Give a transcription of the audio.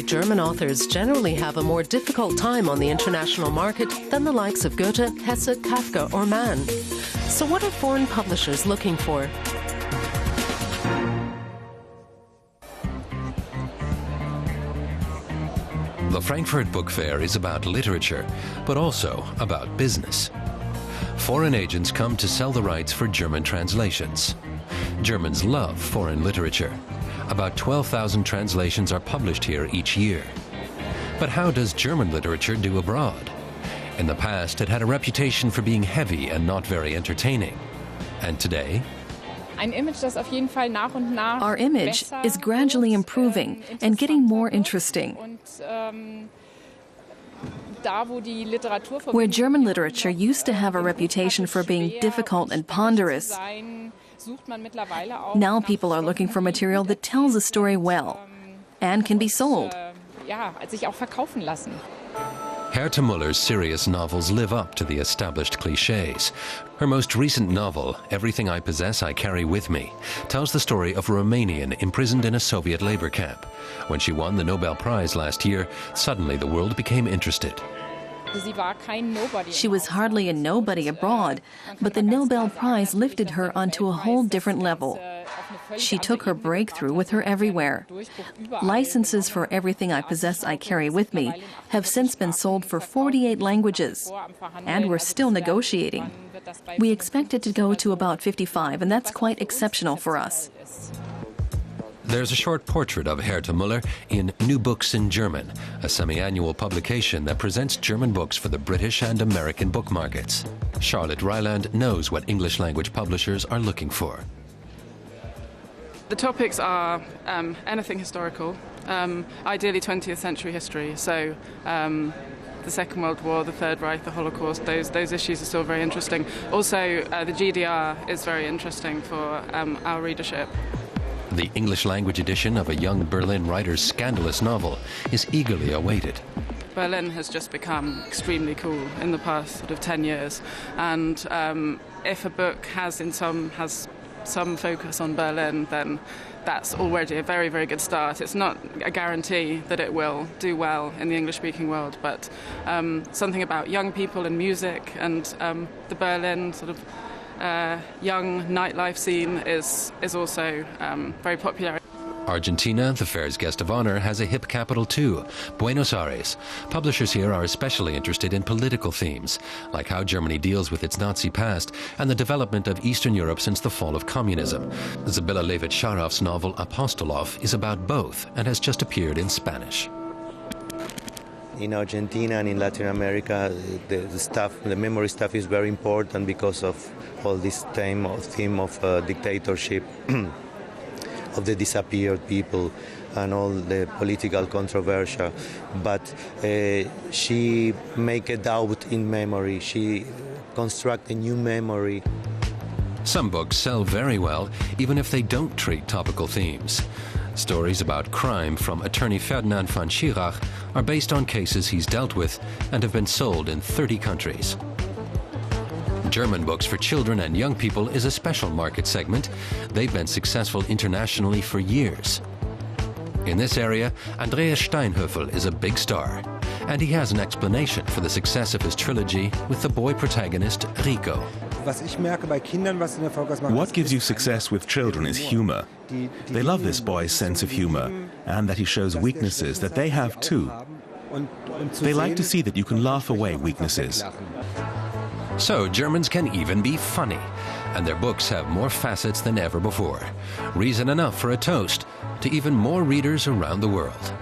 century, German authors generally have a more difficult time on the international market than the likes of Goethe, Hesse, Kafka or Mann. So what are foreign publishers looking for? The Frankfurt Book Fair is about literature, but also about business. Foreign agents come to sell the rights for German translations. Germans love foreign literature. About 12,000 translations are published here each year. But how does German literature do abroad? In the past, it had a reputation for being heavy and not very entertaining. And today? Our image is gradually improving and getting more interesting. Where German literature used to have a reputation for being difficult and ponderous, now people are looking for material that tells a story well and can be sold. Herta Muller's serious novels live up to the established cliches. Her most recent novel, Everything I Possess I Carry With Me, tells the story of a Romanian imprisoned in a Soviet labor camp. When she won the Nobel Prize last year, suddenly the world became interested. She was hardly a nobody abroad, but the Nobel Prize lifted her onto a whole different level. She took her breakthrough with her everywhere. Licenses for Everything I Possess I Carry With Me have since been sold for 48 languages, and we're still negotiating. We expect it to go to about 55, and that's quite exceptional for us. There's a short portrait of Herta Muller in New Books in German, a semi-annual publication that presents German books for the British and American book markets. Charlotte Ryland knows what English-language publishers are looking for. The topics are anything historical, ideally 20th century history, so the Second World War, the Third Reich, the Holocaust, those issues are still very interesting. Also, the GDR is very interesting for our readership. The English-language edition of a young Berlin writer's scandalous novel is eagerly awaited. Berlin has just become extremely cool in the past sort of 10 years, and if a book has some focus on Berlin, then that's already a very, very good start. It's not a guarantee that it will do well in the English-speaking world, but something about young people and music and the Berlin sort of young nightlife scene is also very popular. Argentina, the fair's guest of honor, has a hip capital too, Buenos Aires. Publishers here are especially interested in political themes, like how Germany deals with its Nazi past and the development of Eastern Europe since the fall of communism. Zabila Levit-Sharaf's novel Apostolov is about both and has just appeared in Spanish. In Argentina and in Latin America, the memory stuff is very important because of all this theme of dictatorship, of the disappeared people, and all the political controversy. But she make a doubt in memory. She construct a new memory. Some books sell very well, even if they don't treat topical themes. Stories about crime from attorney Ferdinand van Schirach are based on cases he's dealt with and have been sold in 30 countries. German books for children and young people is a special market segment. They've been successful internationally for years. In this area, Andreas Steinhafel is a big star, and he has an explanation for the success of his trilogy with the boy protagonist Rico. What gives you success with children is humor. They love this boy's sense of humor, and that he shows weaknesses that they have too. They like to see that you can laugh away weaknesses. So Germans can even be funny, and their books have more facets than ever before. Reason enough for a toast to even more readers around the world.